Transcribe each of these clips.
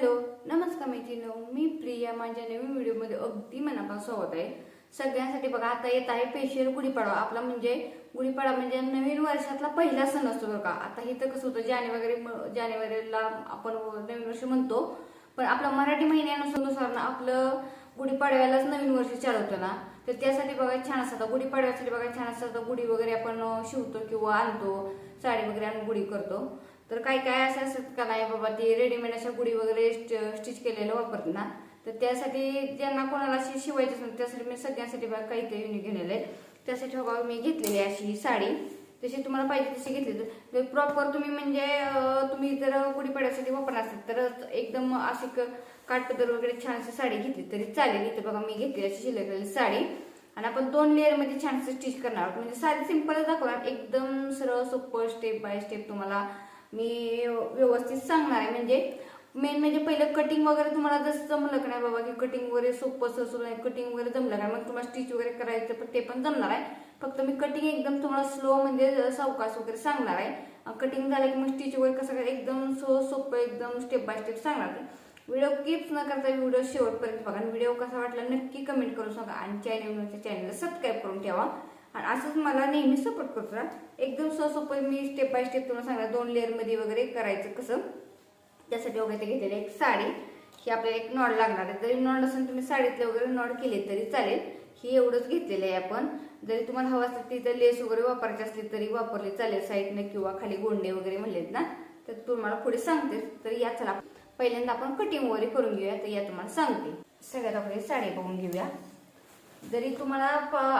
Hello नमस्कार मैत्रिणींनो, मी प्रिया. माझ्या नवीन व्हिडिओमध्ये अगदी मनापासून स्वागत आहे सगळ्यांसाठी. बघा आता येत आहे स्पेशल गुढीपाडवा. आपला म्हणजे गुढीपाडवा म्हणजे नवीन वर्षातला पहिला सण असतो बरं का. आता हे तर कसं होतं जानेवारीला आपण नवीन वर्ष म्हणतो, पण आपला मराठी महिन्यानुसार ना आपलं गुढीपाडव्यालाच नवीन वर्ष चालवतो ना. तर त्यासाठी बघा छान असतात गुढीपाडव्यासाठी. बघा छान असतात गुढी वगैरे आपण शिवतो किंवा आणतो, साडी वगैरे आणून गुढी करतो. तर काय काय असं असत का नाही बाबा, ते रेडीमेड अशा गुढी वगैरे स्टिच केलेलं वापरतात ना. तर त्यासाठी ज्यांना कोणाला अशी शिवायची असेल त्यासाठी मी सगळ्यांसाठी बघा काहीतरी युनिक घेतलेलं आहे. त्यासाठी बघा मी घेतलेली अशी साडी, जशी तुम्हाला पाहिजे तशी घेतली. तर प्रॉपर तुम्ही म्हणजे तुम्ही जर गुढीपाडव्यासाठी वापरणार असेल तर एकदम अशी काठपदर वगैरे छान अशी साडी घेतली तरी चालेल. इथे बघा मी घेतली अशी शिलाई साडी, आणि आपण 2 लेअर मध्ये छान स्टिच करणार आहोत. म्हणजे साडी सिंपलच दाखवणार, एकदम सरळ सोपं स्टेप बाय स्टेप तुम्हाला मी व्यवस्थित सांगणार आहे. म्हणजे मेन म्हणजे पहिलं कटिंग वगैरे तुम्हाला जसं जमलं का नाही बाबा, की कटिंग वगैरे सोपं ससू नाही, कटिंग वगैरे जमलं का मग तुम्हाला स्टिच वगैरे करायचं पण ते पण जमणार आहे. फक्त मी कटिंग एकदम तुम्हाला स्लो म्हणजे सावकाश वगैरे सांगणार आहे. कटिंग झालं की मग स्टिच वगैरे कसं करायचं एकदम सोपं एकदम स्टेप बाय स्टेप सांगणार आहे. व्हिडिओ कीप न करता व्हिडिओ शेवटपर्यंत बघा. व्हिडिओ कसा वाटला नक्की कमेंट करून सांगा, आणि चॅनलला सबस्क्राईब करून ठेवा. आणि असंच मला नेहमी सपोर्ट करतो ना. एकदम सोपं मी स्टेप बाय स्टेप तुम्हाला सांगणार 2 लेअर मध्ये वगैरे करायचं कसं. त्यासाठी वगैरे घेतलेली एक साडी, ही आपल्याला एक नॉड लागणार आहे. जरी नॉड असेल तुम्ही साडीतले वगैरे नॉड केले तरी चालेल. ही एवढंच घेतलेलं आहे आपण. जरी तुम्हाला हवं असेल तिथं लेस वगैरे वापरायची असली तरी वापरले चालेल साईडने, किंवा खाली गोंडे वगैरे म्हणलेत ना तर तुम्हाला पुढे सांगते. तर या चला पहिल्यांदा आपण कटिंग वगैरे करून घेऊया. तर या तुम्हाला सांगते. सगळ्यात अगोदर साडी बघून घेऊया. जरी तुम्हाला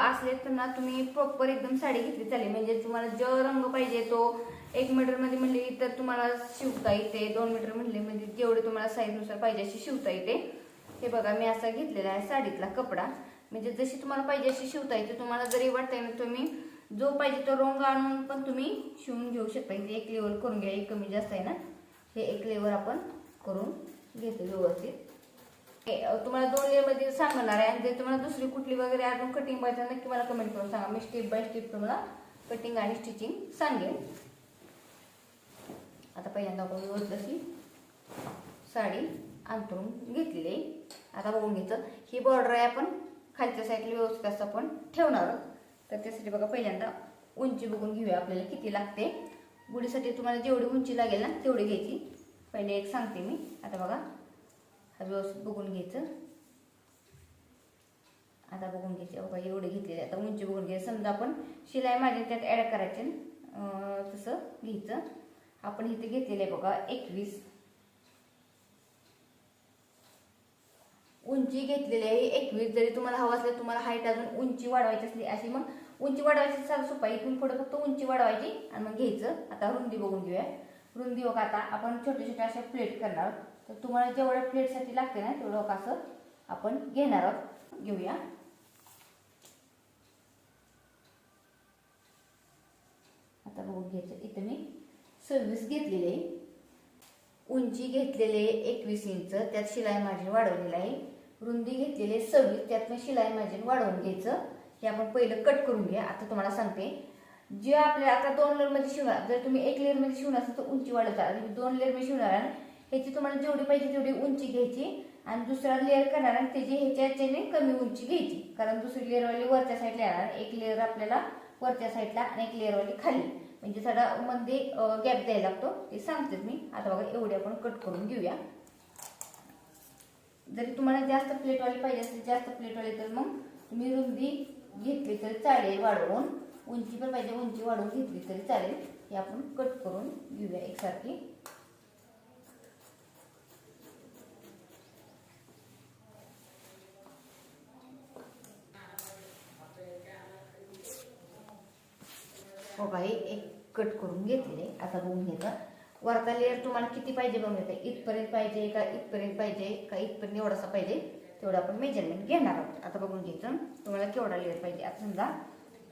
असले तर ना तुम्ही प्रॉपर एकदम साडी घेतली चालेल. म्हणजे तुम्हाला जो रंग पाहिजे तो 1 मीटर मध्ये म्हणले तर तुम्हाला शिवता येते, 2 मीटर म्हणले म्हणजे जेवढे तुम्हाला साईज नुसार पाहिजे अशी शिवता येते. हे बघा मी असा घेतलेला आहे साडीतला कपडा. म्हणजे जशी तुम्हाला पाहिजे अशी शिवता येते. तुम्हाला जरी वाटतंय ना तुम्ही जो पाहिजे तो रंग आणून पण तुम्ही शिवून घेऊ शकता. इथे एक लेवल करून घ्या, एक कमी जास्त आहे ना, हे एक लेवल आपण करून घेतो व्यवस्थित. तुम्हाला 2 लेअर मध्ये सांगणार आहे. आणि जर तुम्हाला दुसरी कुठली वगैरे अजून कटिंग पाहिजे नक्की मला कमेंट करून सांगा. मी स्टेप बाय स्टेप तुम्हाला कटिंग आणि स्टिचिंग सांगेन. आता पहिल्यांदा आपण व्यवस्थित साडी अंतरून घेतलेली आहे. आता बघून घ्यायचं ही बॉर्डर आहे आपण खालच्या साईडला व्यवस्थित असं आपण ठेवणार आहोत. तर त्यासाठी बघा पहिल्यांदा उंची बघून घेऊया आपल्याला किती लागते. गुढीसाठी तुम्हाला जेवढी उंची लागेल ना तेवढी घ्यायची. पहिले एक सांगते मी. आता बघा व्यवस्थित बघून घ्यायचं. आता बघून घ्यायचे बघा एवढे घेतलेले. आता उंची बघून घ्यायचं. समजा आपण शिलाई मार्जिन त्यात ऍड करायचे तसं घ्यायचं. आपण इथे घेतलेले आहे बघा 21 उंची घेतलेली आहे 21. जरी तुम्हाला हवं असलं तुम्हाला हाईट अजून उंची वाढवायची असली अशी मग उंची वाढवायची साधं सोपा. इथून पुढे फक्त उंची वाढवायची आणि मग घ्यायचं. आता रुंदी बघून घेऊया. रुंदी बघा आता आपण छोटे छोटे अशा प्लेट करणार आहोत. तर तुम्हाला जेवढ्या प्लेटसाठी लागते ना तेवढं असं आपण घेणार आहोत. घेऊया. आता बघून घ्यायचं. इथे मी 26 घेतलेले आहे. उंची घेतलेले 21 इंच, त्यात शिलाई मार्जिन वाढवलेलं आहे. रुंदी घेतलेले 26, त्यात शिलाई मार्जिन वाढवून घ्यायचं. हे आपण पहिलं कट करून घ्या. आता तुम्हाला सांगते जे आपल्याला आता 2 लेअर मध्ये शिवणार. जर तुम्ही 1 लेअर मध्ये शिवणार असेल तर उंची वाढत जाणार. 2 लेअर मध्ये शिवणार आहे ह्याची तुम्हाला जेवढी पाहिजे तेवढी उंची घ्यायची. आणि दुसरा लेअर करणार आणि त्याची ह्याच्याने कमी उंची घ्यायची. कारण दुसरी लेअरवाली वरच्या साईडला येणार. 1 लेअर आपल्याला वरच्या साईडला आणि 1 लेअरवाली खाली. म्हणजे थोडा मध्ये गॅप द्यायला लागतो ते सांगते मी. आता बघा एवढी आपण कट करून घेऊया. जरी तुम्हाला जास्त प्लेटवाली पाहिजे असेल जास्त प्लेटवाली तर मग तुम्ही रुंदी घेतली तरी चालेल वाढवून. उंची पण पाहिजे उंची वाढवून घेतली तरी चालेल. हे आपण कट करून घेऊया एकसारखी. बघा हे एक कट करून घेतलेले. आता बघून घ्यायचं वरचा लेअर तुम्हाला किती पाहिजे बघून घ्यायचं. इथपर्यंत पाहिजे का इथपर्यंत पाहिजे का इथपर्यंत एवढासा पाहिजे तेवढं आपण मेजरमेंट घेणार आहोत. आता बघून घ्यायचं तुम्हाला केवढा लेअर पाहिजे. आता समजा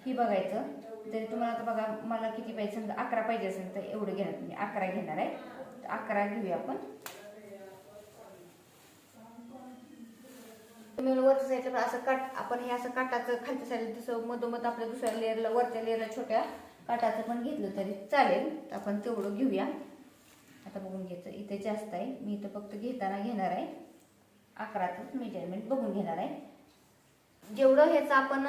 ही बघायचं. जरी तुम्हाला आता बघा मला किती पाहिजे समजा 11 पाहिजे असेल तर एवढं घेणार. तुम्ही 11 घेणार आहे. 11 घेऊया आपण. तुम्ही वरच्या साईडला असं काट आपण हे असं काटाचं खालच्या साईडला जसं मधोमध आपल्या दुसऱ्या लेअरला वरच्या लेअरला छोट्या काटाचं पण घेतलं तरी चालेल. आपण तेवढं घेऊया. आता बघून घ्यायचं, इथे जास्त आहे, मी इथं फक्त घेताना घेणार आहे 11च मेजरमेंट बघून घेणार आहे. जेवढं ह्याचं आपण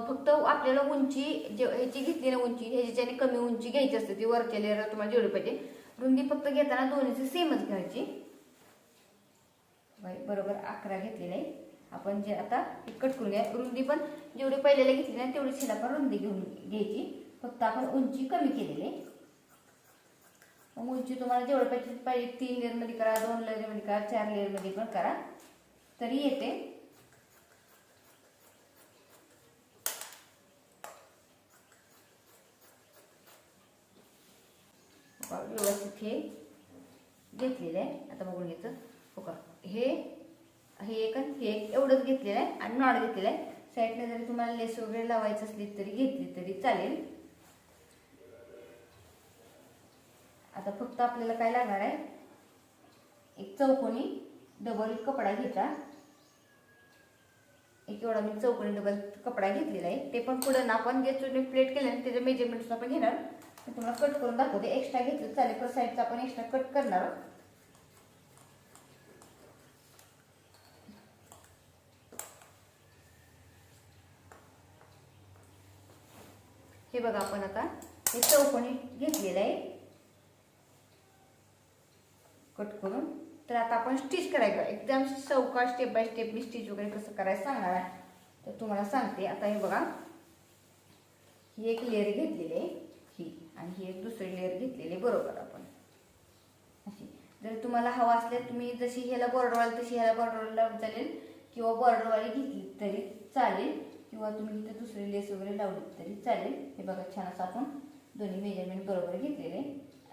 फक्त आपल्याला उंची ह्याची घेतली ना उंची, ह्याच्याने कमी उंची घ्यायची असते ती वरच्या लेअरला तुम्हाला जेवढी पाहिजे. रुंदी फक्त घेताना दोन्हीची सेमच घ्यायची. बरोबर 11 घेतलेली आहे आपण. जे आता कट करून घ्या. रुंदी पण जेवढी पहिल्याला घेतली ना तेवढीच ह्याला पण रुंदी घेऊन घ्यायची, फक्त आपण उंची कमी केलेली आहे. मग उंची तुम्हाला जेवढं पाहिजे 3 लेअरमध्ये करा, 2 लेअरमध्ये करा, 4 लेअरमध्ये पण करा तरी येते. व्यवस्थित हे घेतलेलं आहे. आता बघून घ्यायचं हो का, हे एक आणि हे एक एवढंच घेतलेलं आहे आणि नॉट घेतलेलं आहे. साईडला जरी तुम्हाला लेस वगैरे लावायची असली तरी घेतली तरी चालेल. आता फक्त आपल्याला काय लागणार आहे, एक चौकोनी डबल कपडा घ्यायचा. एक एवढा मी चौकोनी डबल कपडा घेतलेला आहे. ते पण पुढे ना आपण जे चुनी प्लेट केलं ना त्याचे मेजरमेंट्स आपण घेणार. तुम्हाला कट करून दाखवते. एक्स्ट्रा घेतलं चालेल, पण साईडचा आपण एक्स्ट्रा कट करणार. हे बघा आपण आता हे चौकोनी घेतलेलं आहे कट करून. तर आता आपण स्टिच करायचं एकदम सावकाश step by step me stitch वगैरे कसं करायचं सांगणार आहे. तर तुम्हाला सांगते. आता हे बघा, ही एक लेअर घेतलेली आहे ही, आणि ही एक दुसरी लेअर घेतलेली आहे बरोबर आपण अशी. जर तुम्हाला हवा असले तुम्ही जशी ह्याला बॉर्डरवाली तशी ह्याला बॉर्डरवाला चालेल, किंवा बॉर्डरवाली घेतली तरी चालेल, किंवा तुम्ही इथे दुसरी लेस वगैरे लावली तरी चालेल. हे बघा छान असं आपण दोन्ही मेजरमेंट बरोबर घेतलेले.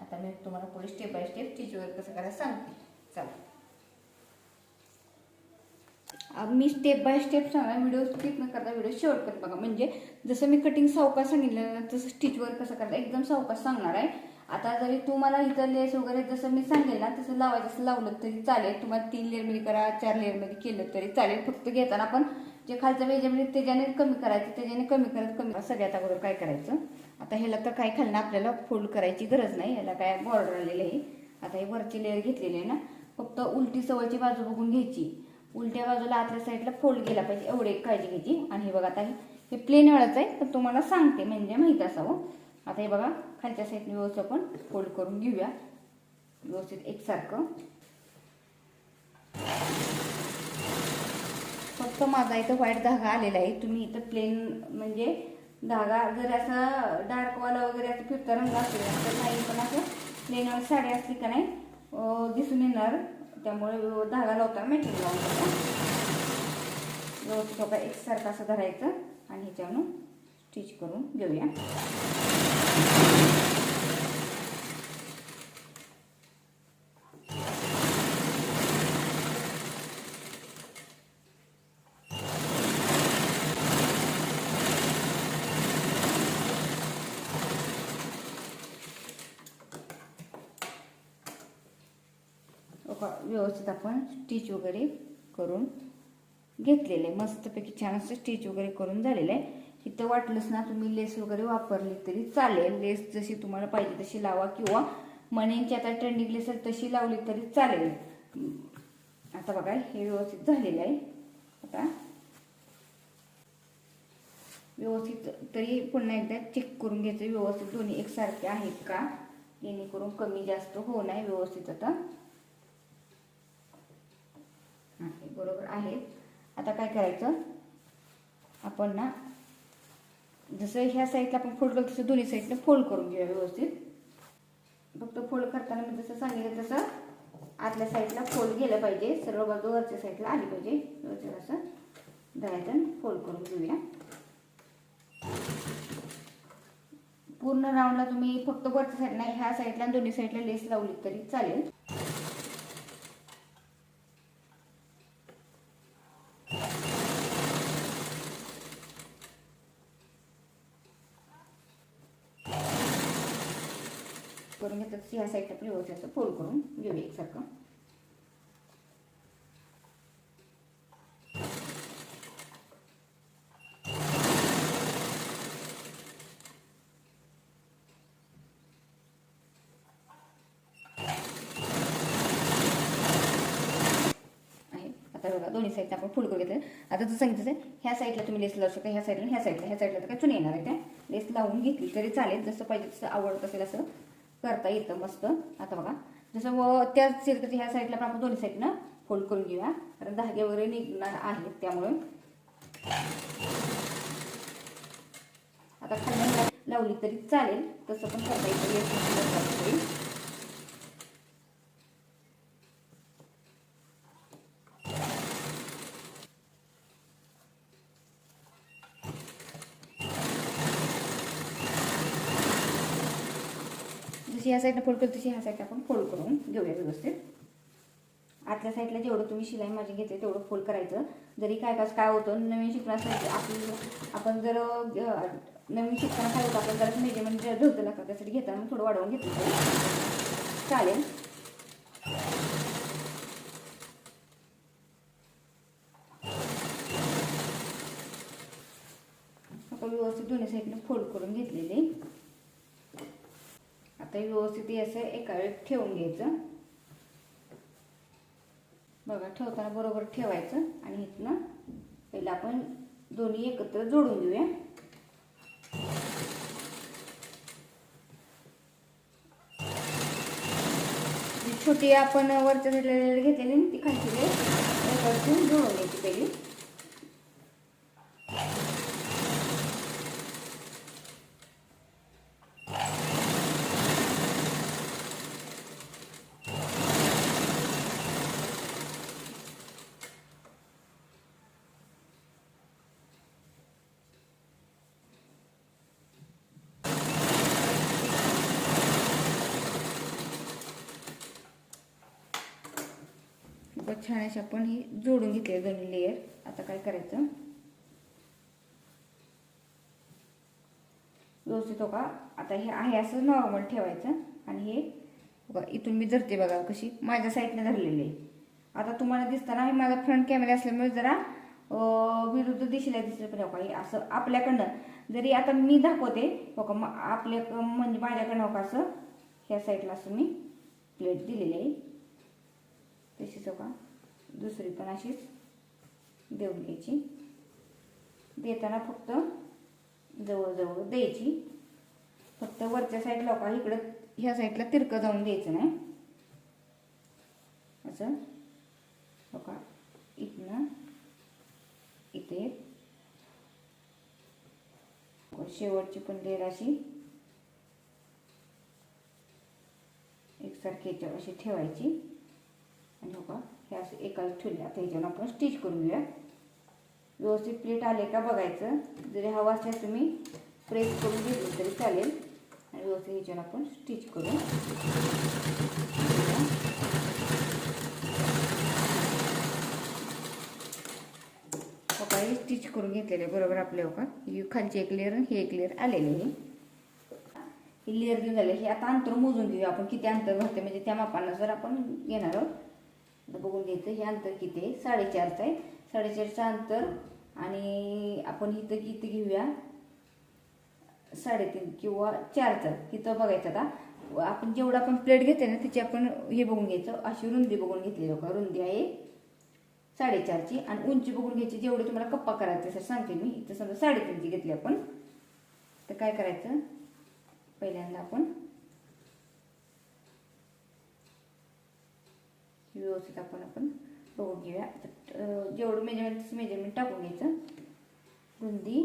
आता मी तुम्हाला पुढे स्टेप बाय स्टेप स्टिच वगैरे कसं करायचं सांगते. चला मी स्टेप बाय स्टेप सांगणार, व्हिडिओ स्किप न करता व्हिडिओ शेवटपर्यंत बघा. म्हणजे जसं मी कटिंग सावकाश सांगितलं तसं स्टिच वगैरे कसं करायचं एकदम सावकाश सांगणार आहे. आता जरी तुम्हाला इथं लेस वगैरे जसं मी सांगेल ना तसं लावायचं असं लावलं तरी चालेल. तुम्हाला 3 लेअरमध्ये करा, 4 लेअरमध्ये केलं तरी चालेल. फक्त घेताना आपण जे खालचं मेजरमेंट त्याच्याने कमी करायचं, त्याच्याने कमी करत कमी. सगळ्यात अगोदर काय करायचं, आता ह्याला तर काय खालनं आपल्याला फोल्ड करायची गरज नाही, ह्याला काय बॉर्डर आलेलं आहे. आता हे वरची लेअर घेतलेली आहे ना, फक्त उलटी सवयची बाजू बघून घ्यायची. उलट्या बाजूला आतल्या साईडला फोल्ड केला पाहिजे, एवढे काळजी घ्यायची. आणि हे बघा आता हे प्लेन वेळाच आहे पण तुम्हाला सांगते म्हणजे माहीत असावं. आता हे बघा खालच्या साईडने व्यवस्थित आपण फोल्ड करून घेऊया व्यवस्थित एकसारखं. फक्त माझा इथं व्हाईट धागा आलेला आहे. तुम्ही इथं प्लेन म्हणजे धागा जर असा डार्कवाला वगैरे असं फिरता रंग असेल तर नाही, पण असं प्लेनवाली साडी असली का नाही दिसून येणार. त्यामुळे धागा लावताना मेकिंग लावून घ्यायचा व्यवस्थित बघा एकसारखं असं धरायचं आणि ह्याच्यावरून स्टिच करून घेऊया. व्यवस्थित आपण स्टिच वगैरे करून घेतलेले, मस्तपैकी छान असं स्टिच वगैरे करून झालेलं आहे. इथं वाटलंच ना तुम्ही लेस वगैरे वापरली तरी चालेल. लेस जशी तुम्हाला पाहिजे तशी लावा, किंवा मण्यांची आता ट्रेंडिंग लेस तशी लावली तरी चालेल. आता बघा हे व्यवस्थित झालेलं आहे. आता व्यवस्थित तरी पुन्हा एकदा चेक करून घ्यायचं व्यवस्थित दोन्ही एकसारखे आहेत का, जेणेकरून कमी जास्त हो नाही. व्यवस्थित आता बरोबर आहे. आता काय करायचं, आपण ना जसं ह्या साईडला आपण फोल्ड करतो तसं दोन्ही साईडला फोल्ड करून घेऊया व्यवस्थित. फक्त फोल्ड करताना मी जसं सांगितलं तसं आतल्या साईडला फोल्ड गेलं पाहिजे, सर्व बाजू वरच्या साईडला आली पाहिजे. व्यवस्थित असं धरायचं फोल्ड करून घेऊया. पूर्ण राऊंडला तुम्ही फक्त वरच्या साईडला ह्या साईडला दोन्ही साईडला लेस लावली तरी चालेल. करून घेतात ह्या साईडला पण व्यवस्थित असं फोल्ड करून घेऊया एकसारखं. बघा दोन्ही साईडला आपण फोल्ड करून घेतलं. आता जर सांगितलं ह्या साईडला तुम्ही लेस लावू शकता, ह्या साईडला तर काय चुनी येणार आहे, त्या लेस लावून घेतली तरी चालेल. जसं पाहिजे तसं आवडत असेल असं करता येतं मस्त. आता बघा जसं त्या सिल्कच्या ह्या साईडला पण आपण दोन्ही साईडनं फोल्ड करून घेऊया, कारण धागे वगैरे निघणार आहेत त्यामुळे. आता खाली लावली तरी चालेल, तसं पण करता येतं. जशी ह्या साईडला फोल्ड करतो तशी ह्या साईडला आपण फोल्ड करून घेऊया व्यवस्थित. आतल्या साईडला जेवढं तुम्ही शिलाई माझी घेते तेवढं फोल्ड करायचं. जरी काय होतं नवीन शिकण्यासाठी आपण जर नवीन शिकताना काय होतं आपल्याला जरा मेजरमेंट धरतं लागतं, त्यासाठी घेताना थोडं वाढवून घेतलं चालेल. आपण व्यवस्थित दोन्ही साईडनं फोल्ड करून घेतलेले. आता व्यवस्थित असं एका वेळेत ठेवून घ्यायचं. बघा ठेवताना बरोबर ठेवायचं आणि इथनं पहिला आपण दोन्ही एकत्र जोडून घेऊया. छोटी आपण वरच्या साईडला घेतलेली ती खालची एकावरती जोडून घ्यायची पहिली. छान अशी आपण ही जोडून घेतली दोन्ही लेयर. आता काय करायचं व्यवस्थित हो का. आता हे आहे असं नॉर्मल ठेवायचं आणि हे बघा इथून मी धरते बघा कशी माझ्या साईडने धरलेली आहे. आता तुम्हाला दिसताना हे माझा फ्रंट कॅमेरा असल्यामुळे जरा विरुद्ध दिशेला दिसलं पण बघा हे असं आपल्याकडनं जरी आता मी दाखवते बघा आपल्या म्हणजे माझ्याकडनं बघा असं ह्या साईडला असं मी प्लेट दिलेली आहे. तशीच बघा दुसरी पण अशीच देऊन घ्यायची. देताना फक्त जवळजवळ द्यायची, फक्त वरच्या साईडला का इकडं ह्या साईडला तिरकं जाऊन द्यायचं नाही. असं बघा इथनं इथे शेवटची पण लेयर अशी एकसारखी याच्यावर अशी ठेवायची आणि बघा हे असं एकाच ठेवले. आता ह्याच्यावर आपण स्टिच करून घेऊया. व्यवस्थित प्लेट आले का बघायचं, जरी हवा असल्यास तुम्ही प्रेस करून घेतलं तरी चालेल आणि व्यवस्थित ह्याच्यावर आपण स्टिच करून बघा हे स्टिच करून घेतलेले बरोबर आपल्या बघा ही खालची एक लेअर ही एक लेअर आलेली आहे. ही लेअर घेऊन झाले. हे आता अंतर मोजून घेऊया आपण किती अंतर भरते, म्हणजे त्या मापानं जर आपण घेणार आहोत. बघून घ्यायचं हे अंतर किती आहे, 4.5 आहे. 4.5चं अंतर आणि आपण इथं किती घेऊया 3.5 किंवा 4चं इथं बघायचं. आता आपण जेवढं आपण प्लेट घेते ना त्याची आपण हे बघून घ्यायचं. अशी रुंदी बघून घेतली बघा, रुंदी आहे 4.5ची आणि उंची बघून घ्यायची. जेवढे तुम्हाला कप्पा करायचे सर सांगते मी. इथं समजा 3.5ची घेतली आपण तर काय करायचं पहिल्यांदा आपण व्यवस्थित आपण बघून घेऊया. जेवढं मेजरमेंट टाकून घ्यायचं रुंदी.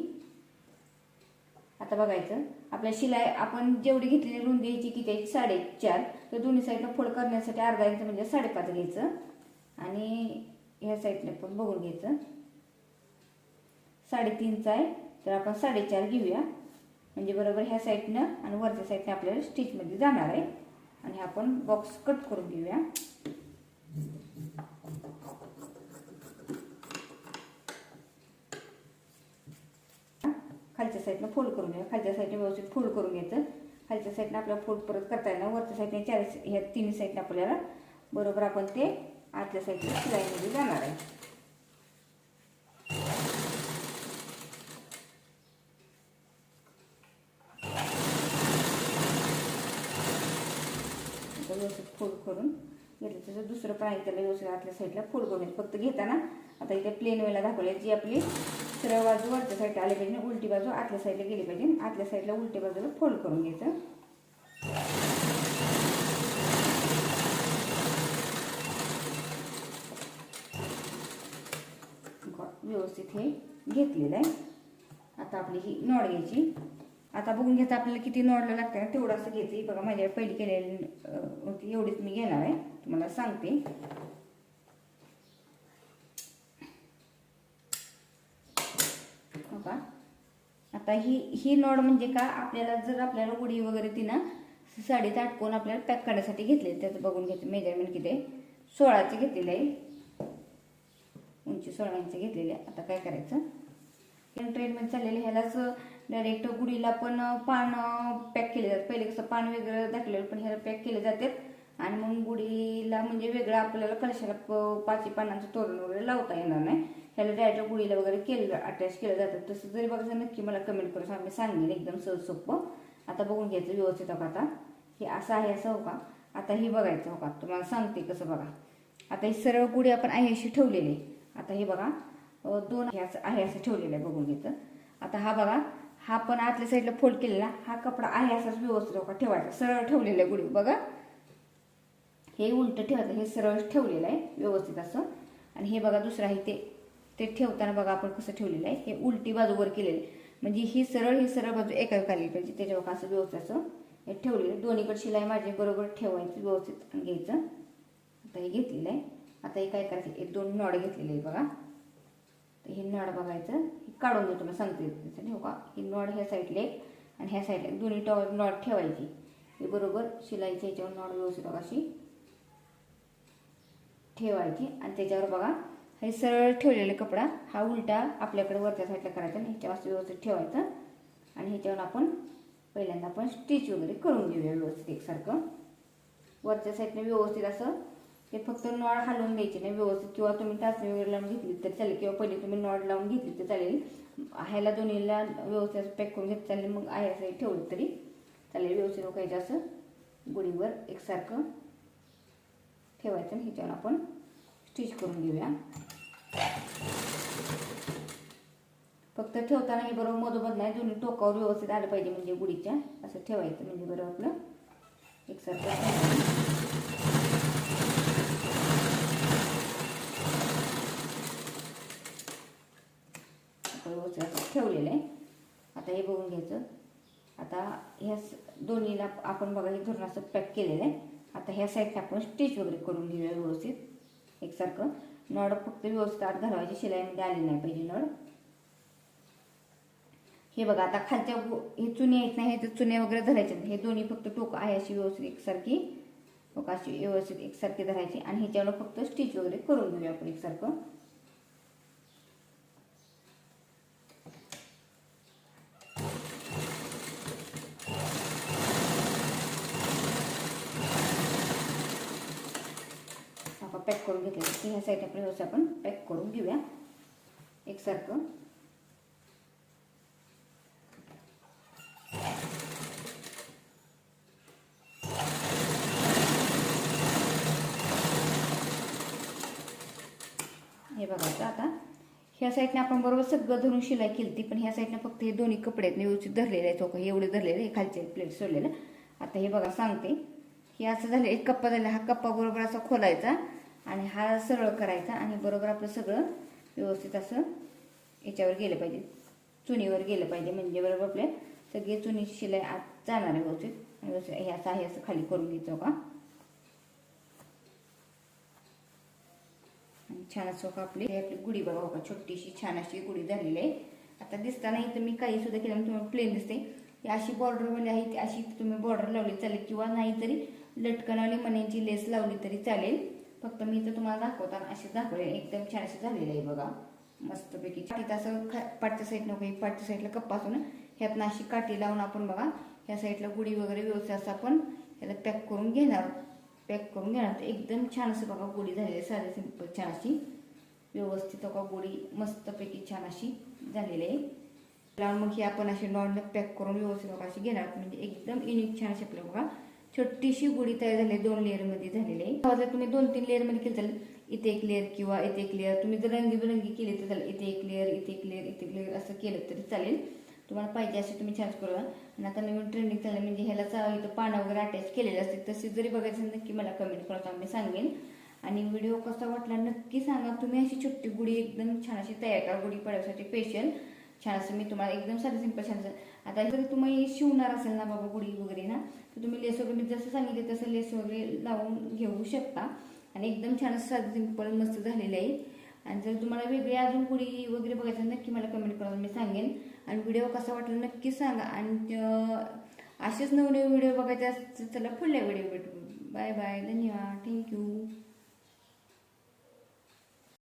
आता बघायचं आपल्या शिलाई आपण जेवढी घेतलेली रुंदी याची किती आहे 4.5, तर दोन्ही साईडला फोल्ड करण्यासाठी अर्धा इंच म्हणजे 5.5 घ्यायचं आणि ह्या साईडला पण बघून घ्यायचं 3.5 आहे तर आपण 4.5 घेऊया, म्हणजे बरोबर ह्या साईडनं आणि वरच्या साईडने आपल्याला स्टिचमध्ये जाणार आहे. आणि आपण बॉक्स कट करून घेऊया. खालच्या साईडनं फोल्ड करून घ्या. खालच्या साईडने व्यवस्थित फोल्ड करून घ्यायचं. खालच्या साईडने आपल्याला फोल्ड परत करता येणार. वरच्या साईडने ह्या तिन्ही साईडने आपल्याला बरोबर आपण ते आतल्या साईडने शिलाईमध्ये जाणार आहे. व्यवस्थित फोल्ड करून घेतलं त्याचं दुसरं पण आहे त्याला व्यवस्थित आतल्या साईडला फोल्ड करून घ्यायचं. फक्त घेताना आता इथे प्लेन वेला दाखवले जी आपली सरळ बाजू वरच्या साईडला आली पाहिजे, उलटी बाजू आतल्या साईडला गेली पाहिजे. आतल्या साईडला उलट्या बाजूला फोल्ड करून घ्यायचं. व्यवस्थित हे घेतलेलं आहे. आता आपली ही नॉड घ्यायची. आता बघून घ्यायचं आपल्याला किती नॉडला लागतं ना तेवढं असं घ्यायचं. बघा माझ्याकडे पहिली केलेली होती एवढीच मी घेणार आहे, तुम्हाला सांगते. बघा आता ही नॉड म्हणजे का आपल्याला जर आपल्याला गुढी वगैरे ती ना साडीत अटकवून आपल्याला पॅक करण्यासाठी घेतले. त्याचं बघून घ्यायचं मेजरमेंट किती आहे. 16चे घेतलेलं आहे, उंची 16 इंच घेतलेली आहे. आता काय करायचं ट्रेनमध्ये चाललेलं ह्यालाच डायरेक्ट गुढीला पण पान पॅक केले जातात. पहिले कसं पान वेगळं दाखवलेलं पण ह्याला पॅक केले जातात आणि मग गुढीला म्हणजे वेगळं आपल्याला कलशाला 5 पानांचं तोरण वगैरे लावता येणार नाही. ह्याला डायरेक्ट गुढीला वगैरे केलं अटॅच केलं जातं. तसं जरी बघायचं नक्की मला कमेंट करून मी सांगेन एकदम सहज सोपं. आता बघून घ्यायचं व्यवस्थित. हो का आता हे असं आहे असं हो का. आता हे बघायचं हो का तुम्हाला सांगते कसं बघा. आता ही सरळ गुढी आपण आहे अशी ठेवलेली आहे. आता हे बघा 2 आहे असं ठेवलेलं आहे बघून घ्यायचं. आता हा बघा हा पण आतल्या साईडला फोल्ड केलेला हा कपडा आहे असाच व्यवस्थित हो का ठेवायचा. सरळ ठेवलेलं आहे गुढी बघा. हे उलट ठेवायचं, हे सरळ ठेवलेलं आहे व्यवस्थित असं. आणि हे बघा दुसरं आहे ते ठेवताना बघा आपण कसं ठेवलेलं आहे. हे उलटी बाजूवर केलेलं आहे म्हणजे ही सरळ बाजू एका खाली पाहिजे त्याच्यावर असं व्यवस्थित असं हे ठेवलेलं. दोन्हीकडे शिलाई माझी बरोबर ठेवायची व्यवस्थित घ्यायचं. आता हे घेतलेलं आहे. आता हे काय करायचं 1-2 नॉड घेतलेले आहे बघा. तर हे नॉड बघायचं हे काढून देतो मी सांगते हो का. ही नॉड ह्या साईडला एक आणि ह्या साईडला दोन्ही नॉड ठेवायची. हे बरोबर शिलाईच्या ह्याच्यावर नॉड व्यवस्थित अशी ठेवायची. आणि त्याच्यावर बघा हे सरळ ठेवलेला कपडा हा उलटा आपल्याकडे वरच्या साईडला करायचा आणि ह्याच्यावर असं व्यवस्थित ठेवायचं. आणि ह्याच्यावर आपण पहिल्यांदा आपण स्टिच वगैरे करून घेऊया व्यवस्थित एकसारखं. वरच्या साईडने व्यवस्थित असं हे फक्त नॉड हलवून द्यायची नाही व्यवस्थित. किंवा तुम्ही टाचणी वगैरे लावून घेतली तर चालेल किंवा पहिले तुम्ही नॉड लावून घेतली तर चालेल. ह्याला दोन्हीला व्यवस्थित पॅक करून घेत चालेल. मग आहे असं ठेवलं तरी चालेल. व्यवस्थित रोखायचं असं गुढीवर एकसारखं ठेवायचं आणि ह्याच्यावर आपण स्टिच करून घेऊया. फक्त ठेवताना हे बरोबर मधोमध नाही दोन्ही टोकावर व्यवस्थित आलं पाहिजे म्हणजे गुढीच्या असं ठेवायचं म्हणजे बरोबर आपलं एकसारखं व्यवस्थित ठेवलेलं आहे. आता हे बघून घ्यायचं. आता ह्या दोन्हीला आपण बघा हे धरून असं पॅक केलेलं आहे. आता ह्या साईडला आपण स्टिच वगैरे करून घेऊया व्यवस्थित एकसारखं. नॉड फक्त व्यवस्थित आत घालवायची, शिलाईमध्ये आली नाही पाहिजे नॉड. हे बघा आता खालच्या हे चुन्या येत नाही हे तर चुन्या वगैरे धरायचे हे दोन्ही फक्त टोक आहे अशी व्यवस्थित एकसारखी अशी व्यवस्थित एकसारखी धरायची. आणि ह्याच्यावर फक्त स्टिच वगैरे करून घेऊया आपण एकसारखं. पॅक करून घेतलं ह्या साईड आपण व्यवस्थित आपण पॅक करून घेऊया एकसारखं. हे बघायचं. आता ह्या साईडने आपण बरोबर सगळं धरून शिलाई केली ती पण ह्या साईडने फक्त हे दोन्ही कपडे आहेत व्यवस्थित धरलेले आहेत. चौक एवढे धरलेले हे खालचे प्लेट सोडलेलं. आता हे बघा सांगते हे असं झालं एक कप्पा झाला. हा कप्पा बरोबर असा खोलायचा आणि हा सरळ करायचा आणि बरोबर आपलं सगळं व्यवस्थित असं याच्यावर गेलं पाहिजे चुनीवर गेलं पाहिजे म्हणजे बरोबर आपले सगळे चुनीची शिलाई आत जाणार आहे व्यवस्थित. व्यवस्थित हे असं आहे असं खाली करून घ्यायचं का. आणि छान असं का आपली गुढी बघा का छोटीशी छान अशी गुढी झालेली आहे. आता दिसताना इथं मी काही सुद्धा केलं तुम्हाला प्लेन दिसते. ही अशी बॉर्डरवाली आहे ती अशी तुम्ही बॉर्डर लावली चालेल किंवा नाही तरी लटकनवाली मण्यांची लेस लावली तरी चालेल. फक्त मी इथं तुम्हाला दाखवताना असे दाखवले एकदम छान असे झालेले आहे बघा मस्तपैकी. काठीत असं पाठच्या साईडनं काही पाठच्या साईडला कप्पा असून ह्यातनं अशी काठी लावून आपण बघा ह्या साईडला गुढी वगैरे व्यवस्थित असं आपण ह्याला पॅक करून घेणार. तर एकदम छान असं बघा गुढी झालेली आहे. साधी सिंपल छान अशी व्यवस्थित बघा गुढी मस्तपैकी छान अशी झालेली आहे. लावून मग ही आपण अशी नॉर्मल पॅक करून व्यवस्थित बघा अशी घेणार म्हणजे एकदम युनिक छान अशी आपल्याला बघा छोटीशी गुढी तयार झाली 2 लेअरमध्ये झालेली आहे. जर तुम्ही 2-3 लेअरमध्ये केलं तर इथे एक लेअर किंवा इथे एक लेअर, तुम्ही जर रंगीबेरंगी केली तर चालेल. इथे एक लेअर, इथे एक लेअर, इथे एक लेअर असं केलं तरी चालेल. तुम्हाला पाहिजे असे तुम्ही छान करू. आणि आता नवीन ट्रेंडिंग चाललं म्हणजे ह्याला इथं पानं वगैरे अटॅच केलेले असते. तसे जरी बघायचं नक्की मला कमेंट करा, मी सांगेन. आणि व्हिडिओ कसा वाटला नक्की सांगा. तुम्ही अशी छोटी गुढी एकदम छान अशी तयार करा. गुढी पाडव्यासाठी स्पेशल छान असं मी तुम्हाला एकदम साधं सिंपल छान असं. आता जरी तुम्ही शिवणार असेल ना बाबा गुढी वगैरे ना, तर तुम्ही लेस वगैरे मी जसं सांगितलं तसं लेस वगैरे लावून घेऊ शकता. आणि एकदम छान असं साधं सिंपल मस्त झालेलं आहे. आणि जर तुम्हाला वेगळी अजून गुढी वगैरे बघायचं नक्की मला कमेंट करा, मी सांगेन. आणि व्हिडिओ कसा वाटला नक्की सांगा. आणि असेच नवनवीन व्हिडिओ बघायचे असतील चला पुढल्या व्हिडिओ भेटू. बाय बाय, धन्यवाद, थँक्यू.